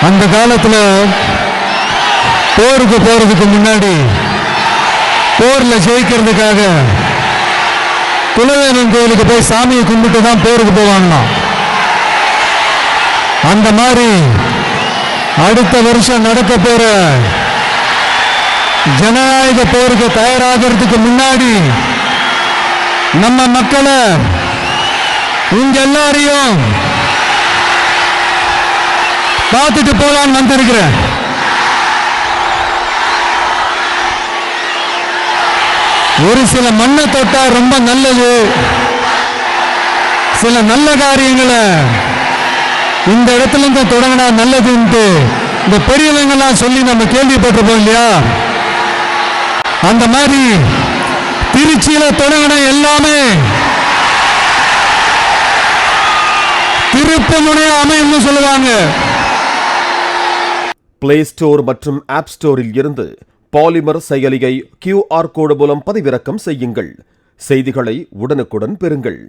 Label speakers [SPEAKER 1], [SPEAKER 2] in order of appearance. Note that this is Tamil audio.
[SPEAKER 1] அந்த காலத்துல போருக்கு போறதுக்கு முன்னாடி போர்ல ஜெயிக்கிறதுக்காக குலவேலன் கோயிலுக்கு போய் சாமியை கும்பிட்டு தான் போருக்கு போவாங்களாம். அந்த மாதிரி அடுத்த வருஷம் நடக்க போற ஜனநாயக போருக்கு தயாராகிறதுக்கு முன்னாடி நம்ம மக்களை உங்க எல்லாரையும் பார்த்துட்டு போலான்னு வந்திருக்கிறேன். ஒரு சில மண்ணை தொட்டா ரொம்ப நல்லது, சில நல்ல காரியங்களை இந்த இடத்துல இருந்து தொடங்கினா நல்லதுன்ட்டு இந்த பெரியவங்கெல்லாம் சொல்லி நம்ம கேள்விப்பட்டிருப்போம் இல்லையா? அந்த மாதிரி திருச்சியில தொடங்கின எல்லாமே திருப்பமுனையா அமையும்னு சொல்லுவாங்க.
[SPEAKER 2] பிளே ஸ்டோர் மற்றும் ஆப் ஸ்டோரில் இருந்து பாலிமர் செயலியை QR கோடு மூலம் பதிவிறக்கம் செய்யுங்கள். செய்திகளை உடனுக்குடன் பெறுங்கள்.